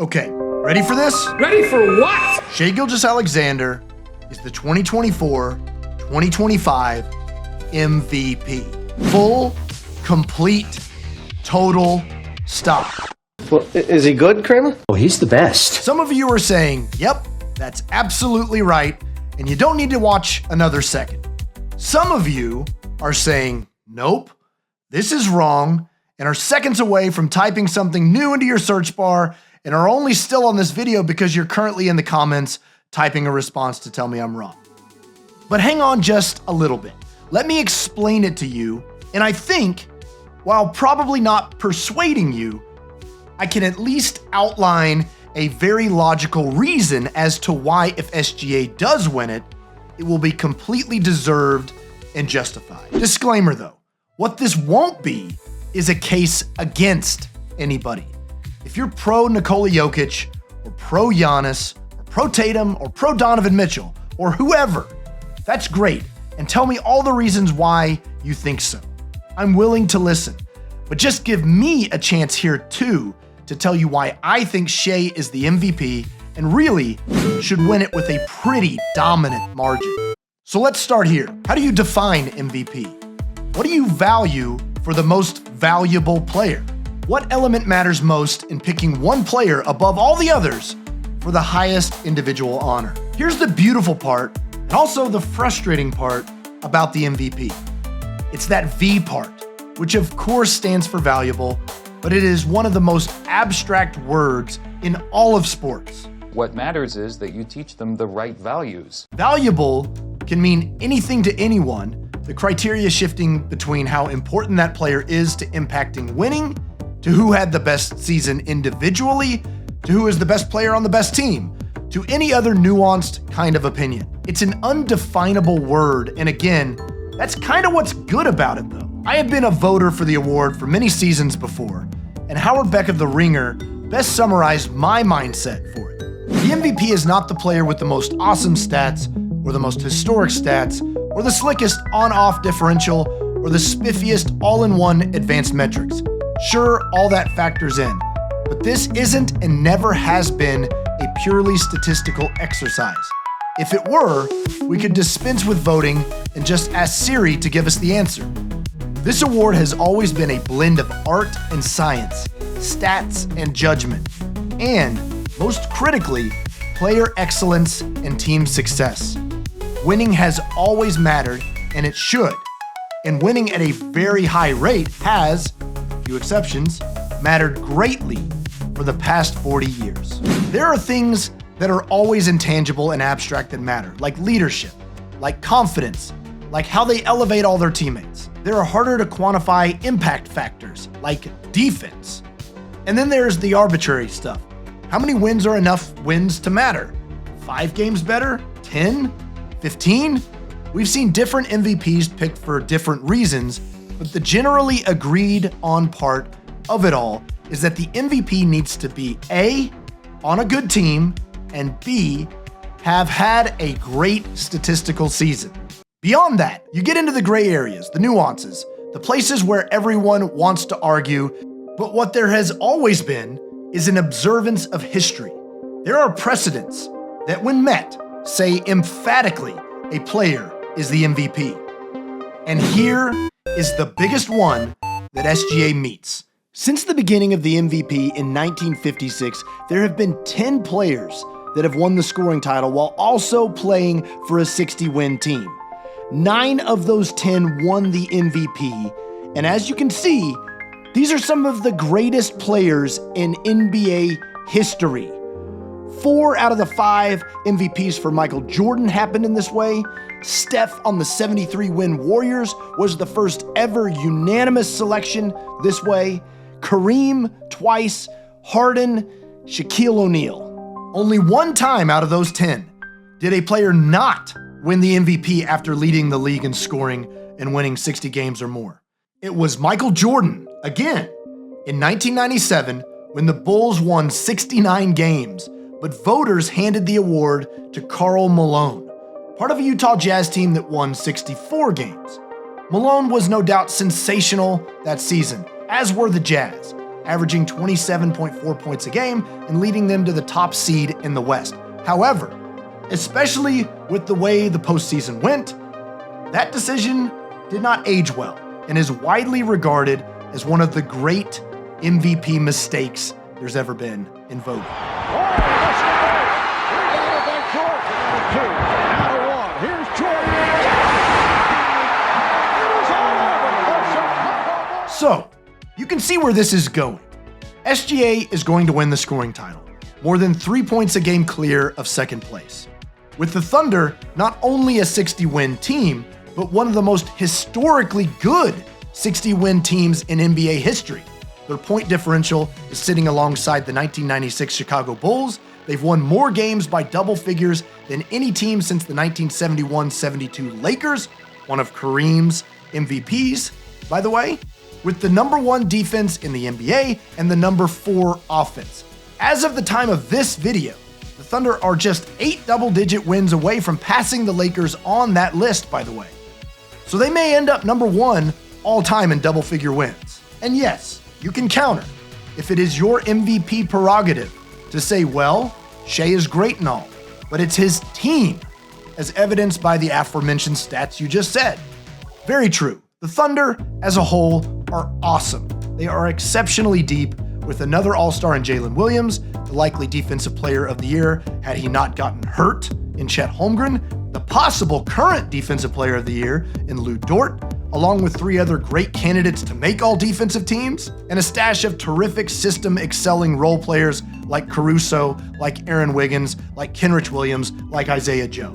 Okay, ready for this? Ready for what? Shai Gilgeous-Alexander is the 2024-2025 MVP. Full, complete, total stop. Well, is he good, Kramer? Oh, he's the best. Some of you are saying, yep, that's absolutely right, and you don't need to watch another second. Some of you are saying, nope, this is wrong, and are seconds away from typing something new into your search bar and are only still on this video because you're currently in the comments typing a response to tell me I'm wrong. But hang on just a little bit. Let me explain it to you, and I think, while probably not persuading you, I can at least outline a very logical reason as to why if SGA does win it, it will be completely deserved and justified. Disclaimer though, what this won't be is a case against anybody. If you're pro Nikola Jokić, or pro Giannis, or pro Tatum, or pro Donovan Mitchell, or whoever, that's great, and tell me all the reasons why you think so. I'm willing to listen, but just give me a chance here too to tell you why I think Shai is the MVP and really should win it with a pretty dominant margin. So let's start here. How do you define MVP? What do you value for the most valuable player? What element matters most in picking one player above all the others for the highest individual honor? Here's the beautiful part, and also the frustrating part about the MVP. It's that V part, which of course stands for valuable, but it is one of the most abstract words in all of sports. What matters is that you teach them the right values. Valuable can mean anything to anyone, the criteria shifting between how important that player is to impacting winning, to who had the best season individually, to who is the best player on the best team, to any other nuanced kind of opinion. It's an undefinable word, and again, that's kind of what's good about it though. I have been a voter for the award for many seasons before, and Howard Beck of The Ringer best summarized my mindset for it. The MVP is not the player with the most awesome stats, or the most historic stats, or the slickest on-off differential, or the spiffiest all-in-one advanced metrics. Sure, all that factors in, but this isn't and never has been a purely statistical exercise. If it were, we could dispense with voting and just ask Siri to give us the answer. This award has always been a blend of art and science, stats and judgment, and, most critically, player excellence and team success. Winning has always mattered, and it should. And winning at a very high rate has, few exceptions, mattered greatly for the past 40 years. There are things that are always intangible and abstract that matter, like leadership, like confidence, like how they elevate all their teammates. There are harder to quantify impact factors, like defense. And then there's the arbitrary stuff. How many wins are enough wins to matter? 5 games better? 10? 15? We've seen different MVPs picked for different reasons, but the generally agreed on part of it all is that the MVP needs to be A, on a good team, and B, have had a great statistical season. Beyond that, you get into the gray areas, the nuances, the places where everyone wants to argue, but what there has always been is an observance of history. There are precedents that when met, say emphatically a player is the MVP. And here is the biggest one that SGA meets. Since the beginning of the MVP in 1956, there have been 10 players that have won the scoring title while also playing for a 60-win team. 9 of those 10 won the MVP, and as you can see, these are some of the greatest players in NBA history. 4 out of the 5 MVPs for Michael Jordan happened in this way. Steph on the 73-win Warriors was the first ever unanimous selection this way. Kareem twice, Harden, Shaquille O'Neal. Only one time out of those 10 did a player not win the MVP after leading the league in scoring and winning 60 games or more. It was Michael Jordan, again, in 1997 when the Bulls won 69 games, but voters handed the award to Karl Malone, part of a Utah Jazz team that won 64 games. Malone was no doubt sensational that season, as were the Jazz. averaging 27.4 points a game and leading them to the top seed in the West. However, especially with the way the postseason went, that decision did not age well and is widely regarded as one of the great MVP mistakes there's ever been in voting. So, you can see where this is going. SGA is going to win the scoring title, more than 3 points a game clear of second place. With the Thunder not only a 60-win team, but one of the most historically good 60-win teams in NBA history. Their point differential is sitting alongside the 1996 Chicago Bulls. They've won more games by double figures than any team since the 1971-72 Lakers, one of Kareem's MVPs, by the way, with the number 1 defense in the NBA and the number 4 offense. As of the time of this video, the Thunder are just 8 double-digit wins away from passing the Lakers on that list, by the way. So they may end up number 1 all-time in double-figure wins. And yes, you can counter if it is your MVP prerogative to say, well, Shai is great and all, but it's his team, as evidenced by the aforementioned stats you just said. Very true. The Thunder, as a whole, are awesome. They are exceptionally deep, with another All-Star in Jalen Williams, the likely Defensive Player of the Year had he not gotten hurt in Chet Holmgren, the possible current Defensive Player of the Year in Lou Dort, along with 3 other great candidates to make all defensive teams, and a stash of terrific system-excelling role players like Caruso, like Aaron Wiggins, like Kenrich Williams, like Isaiah Joe.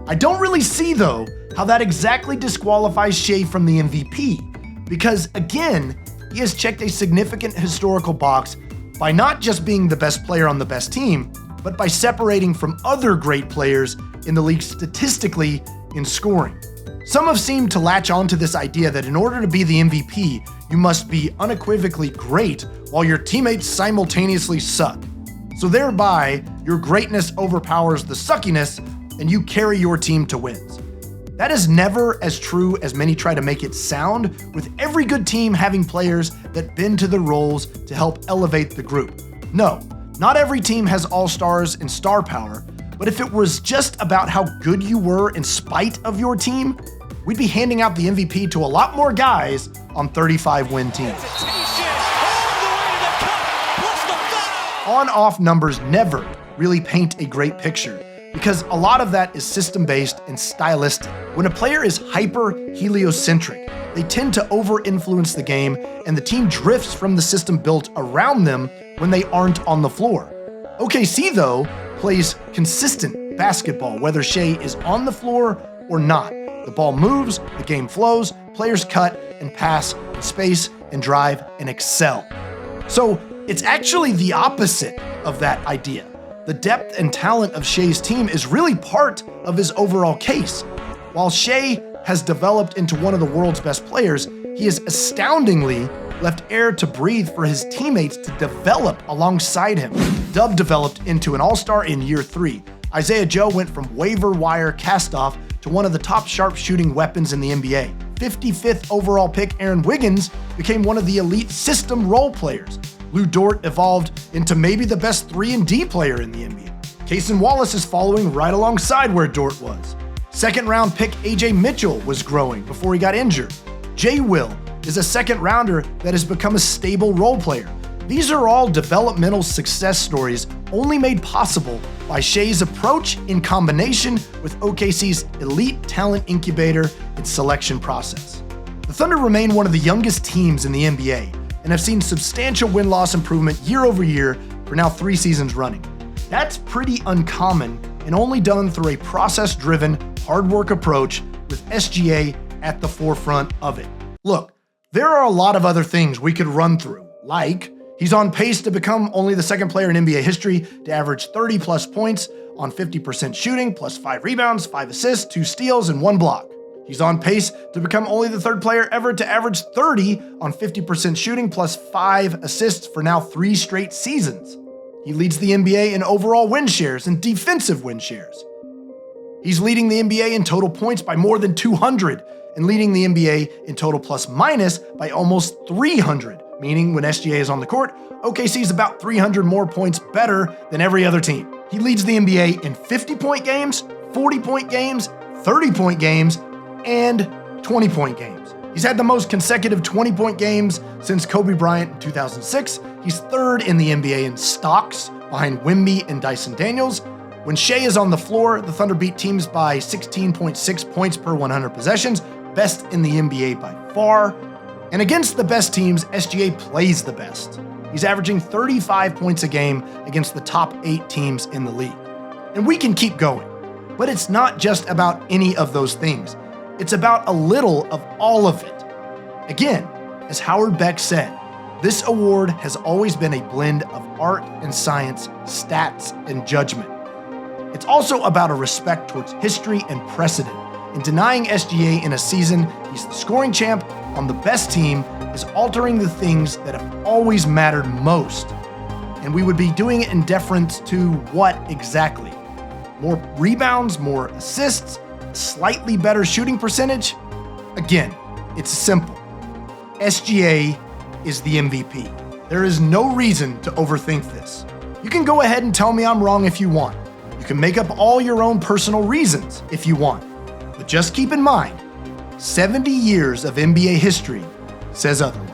I don't really see, though, how that exactly disqualifies Shai from the MVP, because again, he has checked a significant historical box by not just being the best player on the best team, but by separating from other great players in the league statistically in scoring. Some have seemed to latch onto this idea that in order to be the MVP, you must be unequivocally great while your teammates simultaneously suck. So thereby, your greatness overpowers the suckiness and you carry your team to wins. That is never as true as many try to make it sound, with every good team having players that bend to the roles to help elevate the group. No, not every team has all-stars and star power, but if it was just about how good you were in spite of your team, we'd be handing out the MVP to a lot more guys on 35-win teams. On-off numbers never really paint a great picture, because a lot of that is system-based and stylistic. When a player is hyper-heliocentric, they tend to over-influence the game, and the team drifts from the system built around them when they aren't on the floor. OKC, though, plays consistent basketball, whether Shai is on the floor or not. The ball moves, the game flows, players cut and pass in space and drive and excel. So it's actually the opposite of that idea. The depth and talent of Shai's team is really part of his overall case. While Shai has developed into one of the world's best players, he has astoundingly left air to breathe for his teammates to develop alongside him. Dub developed into an all-star in year 3. Isaiah Joe went from waiver wire cast-off to one of the top sharpshooting weapons in the NBA. 55th overall pick Aaron Wiggins became one of the elite system role players. Lou Dort evolved into maybe the best 3-and-D player in the NBA. Cason Wallace is following right alongside where Dort was. Second-round pick AJ Mitchell was growing before he got injured. J. Will is a second-rounder that has become a stable role player. These are all developmental success stories only made possible by Shai's approach in combination with OKC's elite talent incubator and selection process. The Thunder remain one of the youngest teams in the NBA and have seen substantial win-loss improvement year over year for now 3 seasons running. That's pretty uncommon and only done through a process-driven, hard work approach with SGA at the forefront of it. Look, there are a lot of other things we could run through, like he's on pace to become only the second player in NBA history to average 30-plus points on 50% shooting, plus 5 rebounds, 5 assists, 2 steals, and 1 block. He's on pace to become only the third player ever to average 30 on 50% shooting, plus 5 assists for now 3 straight seasons. He leads the NBA in overall win shares and defensive win shares. He's leading the NBA in total points by more than 200 and leading the NBA in total plus minus by almost 300, meaning when SGA is on the court, OKC is about 300 more points better than every other team. He leads the NBA in 50-point games, 40-point games, 30-point games, and 20-point games. He's had the most consecutive 20-point games since Kobe Bryant in 2006. He's third in the NBA in stocks, behind Wemby and Dyson Daniels. When Shai is on the floor, the Thunder beat teams by 16.6 points per 100 possessions, best in the NBA by far. And against the best teams, SGA plays the best. He's averaging 35 points a game against the top 8 teams in the league. And we can keep going, but it's not just about any of those things. It's about a little of all of it. Again, as Howard Beck said, this award has always been a blend of art and science, stats and judgment. It's also about a respect towards history and precedent. In denying SGA in a season he's the scoring champ on the best team is altering the things that have always mattered most. And we would be doing it in deference to what exactly? More rebounds, more assists, a slightly better shooting percentage? Again, it's simple. SGA is the MVP. There is no reason to overthink this. You can go ahead and tell me I'm wrong if you want. You can make up all your own personal reasons if you want. But just keep in mind, 70 years of NBA history says otherwise.